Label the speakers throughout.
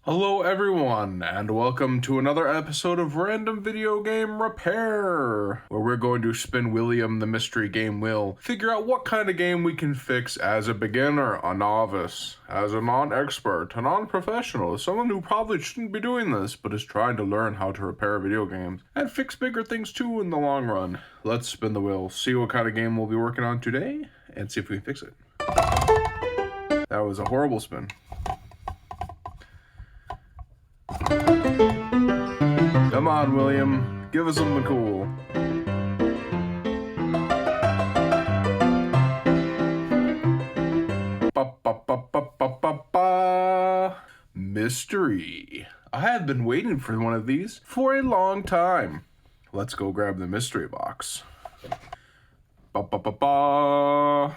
Speaker 1: Hello everyone, and welcome to another episode of Random Video Game Repair, where we're going to spin William the Mystery Game Wheel, figure out what kind of game we can fix as a beginner, a novice, as a non-expert, a non-professional, someone who probably shouldn't be doing this, but is trying to learn how to repair video games, and fix bigger things too in the long run. Let's spin the wheel, see what kind of game we'll be working on today, and see if we can fix it. That was a horrible spin. Come on, William. Give us something cool. Ba-ba-ba-ba-ba-ba. Mystery. I have been waiting for one of these for a long time. Let's go grab the mystery box. Ba-ba-ba-ba.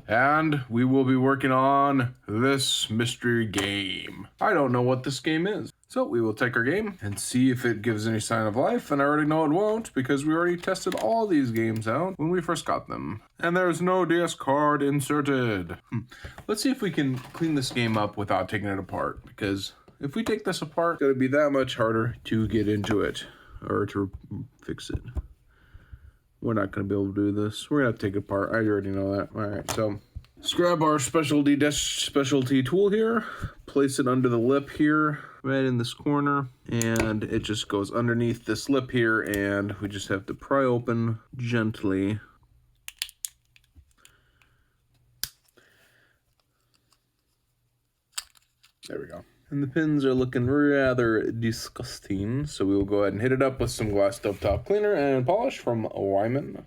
Speaker 1: And we will be working on this mystery game. I don't know what this game is. So we will take our game and see if it gives any sign of life. And I already know it won't because we already tested all these games out when we first got them. And there's no DS card inserted. Let's see if we can clean this game up without taking it apart. Because if we take this apart, it's going to be that much harder to get into it or to fix it. We're not going to be able to do this. We're going to have to take it apart. I already know that. All right, so let's grab our specialty tool here. Place it under the lip here, right in this corner. And it just goes underneath this lip here. And we just have to pry open gently. There we go. And the pins are looking rather disgusting, so we will go ahead and hit it up with some glass stovetop cleaner and polish from Wyman.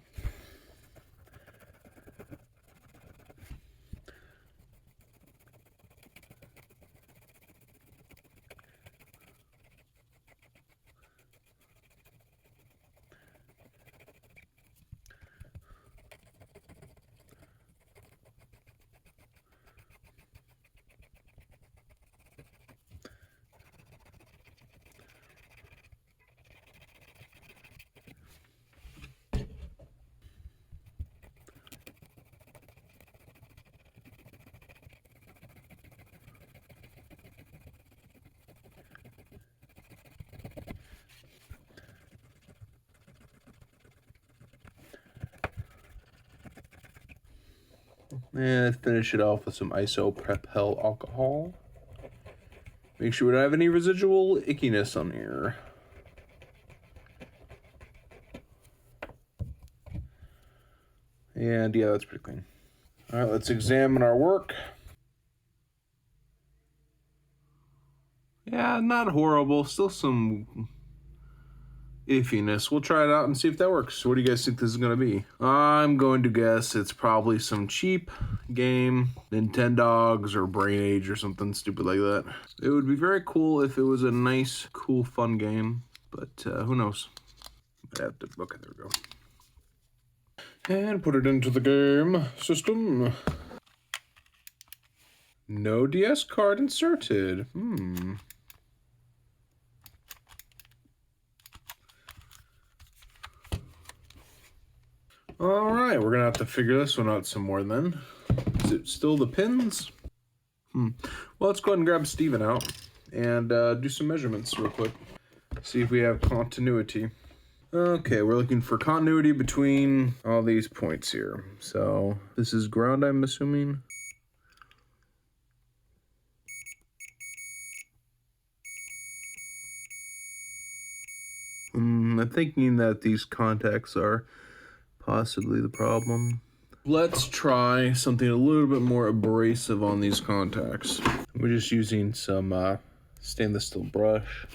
Speaker 1: And finish it off with some isopropyl alcohol. Make sure we don't have any residual ickiness on here. And yeah, that's pretty clean. All right, let's examine our work. Yeah, not horrible. Still some iffiness. We'll try it out and see if that works. What do you guys think this is going to be? I'm going to guess it's probably some cheap game, Nintendogs or Brain Age or something stupid like that. It would be very cool if it was a nice, cool, fun game, but who knows? I have to, okay, there we go. And put it into the game system. No DS card inserted. All right, we're gonna have to figure this one out some more then. Is it still the pins? Well, let's go ahead and grab Steven out and do some measurements real quick. See if we have continuity. Okay, we're looking for continuity between all these points here. So this is ground, I'm assuming. I'm thinking that these contacts are possibly the problem. Let's try something a little bit more abrasive on these contacts. We're just using some stainless steel brush.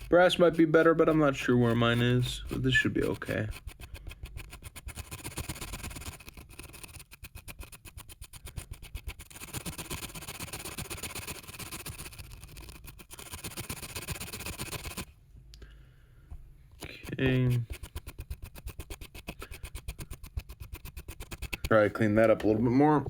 Speaker 1: Brass might be better, but I'm not sure where mine is. But this should be okay. Okay. Try to clean that up a little bit more.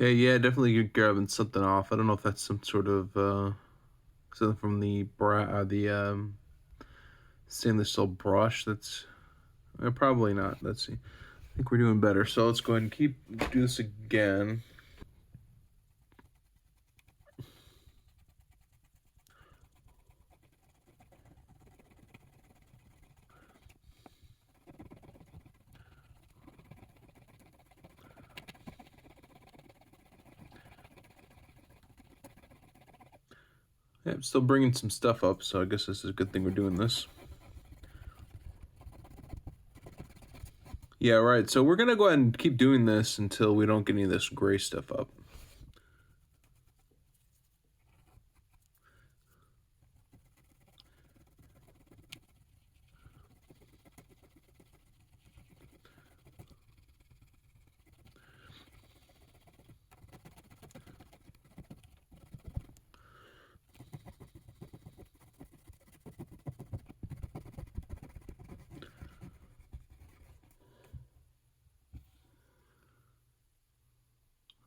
Speaker 1: Okay, yeah, definitely grabbing something off. I don't know if that's some sort of something from the stainless steel brush. That's probably not. Let's see. I think we're doing better. So let's go ahead and do this again. Yeah, I'm still bringing some stuff up, so I guess this is a good thing we're doing this. Yeah, right. So we're gonna go ahead and keep doing this until we don't get any of this gray stuff up.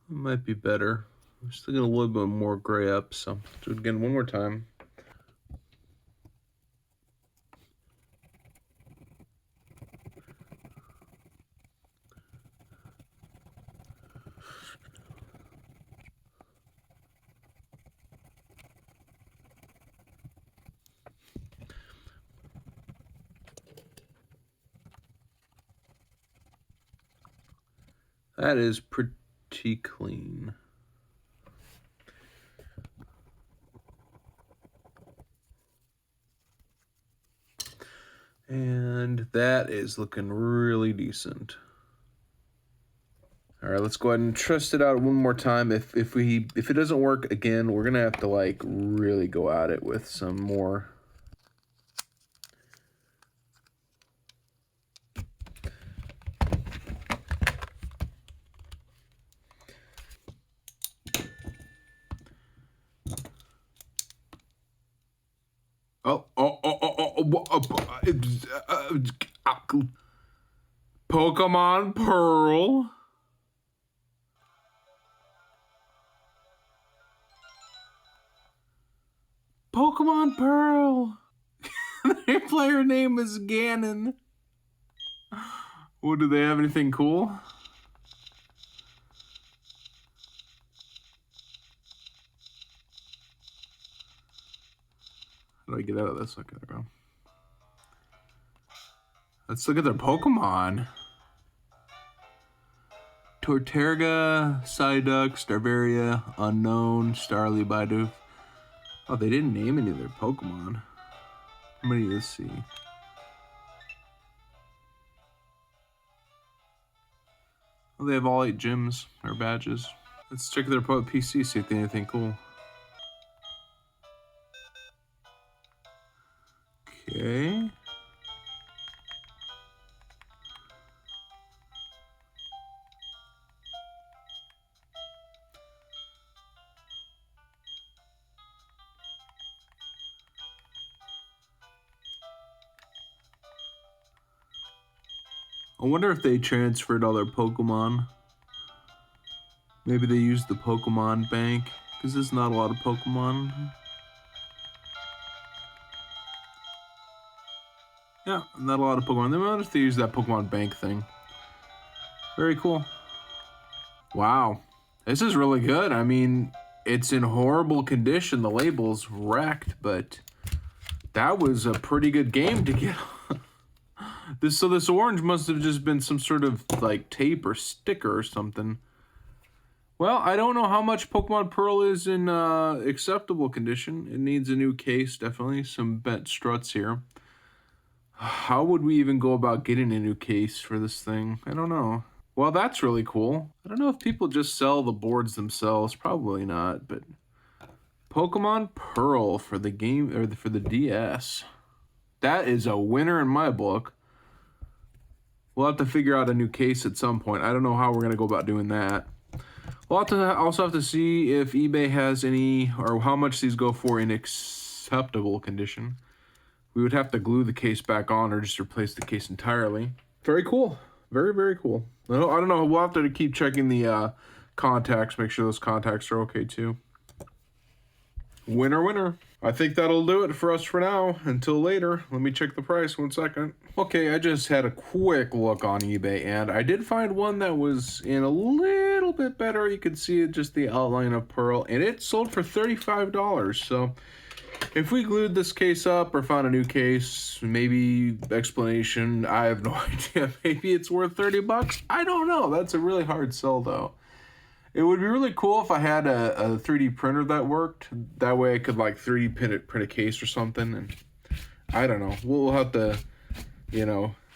Speaker 1: It might be better. We're still getting a little bit more gray up, so do it again one more time. That is pretty clean. And that is looking really decent. All right, let's go ahead and test it out one more time. If it doesn't work again, we're gonna have to like really go at it with some more. Pokemon Pearl. Pokemon Pearl. Their player name is Ganon. What, do they have anything cool? How do I get out of this? Okay, there we go. Let's look at their Pokemon. Torterra, Psyduck, Starveria, Unknown, Starly, Bidoof. Oh, they didn't name any of their Pokemon. How many do you see? Oh, they have all 8 gyms or badges. Let's check their PC, see if they have anything cool. Okay. I wonder if they transferred all their Pokemon. Maybe they used the Pokemon bank, because there's not a lot of Pokemon. Yeah, not a lot of Pokemon. They might have to use that Pokemon bank thing. Very cool. Wow. This is really good. I mean, it's in horrible condition. The label's wrecked, but that was a pretty good game to get. So this orange must have just been some sort of like tape or sticker or something. Well, I don't know how much Pokemon Pearl is in acceptable condition. It needs a new case, definitely. Some bent struts here. How would we even go about getting a new case for this thing? I don't know. Well, that's really cool. I don't know if people just sell the boards themselves. Probably not, but Pokemon Pearl for the game, or for the DS. That is a winner in my book. We'll have to figure out a new case at some point. I don't know how we're going to go about doing that. We'll also have to see if eBay has any, or how much these go for in acceptable condition. We would have to glue the case back on or just replace the case entirely. Very cool. Very, very cool. I don't know. We'll have to keep checking the contacts. Make sure those contacts are okay too. Winner, winner. I think that'll do it for us for now. Until later, let me check the price 1 second. Okay, I just had a quick look on eBay, and I did find one that was in a little bit better. You can see it, just the outline of pearl, and it sold for $35. So if we glued this case up or found a new case, maybe explanation, I have no idea. Maybe it's worth 30 bucks. I don't know. That's a really hard sell though. It would be really cool if I had a 3D printer that worked. That way I could like 3D print a case or something. And I don't know. We'll have to,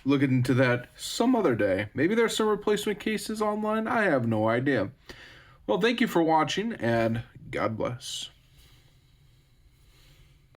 Speaker 1: look into that some other day. Maybe there's some replacement cases online. I have no idea. Well, thank you for watching, and God bless.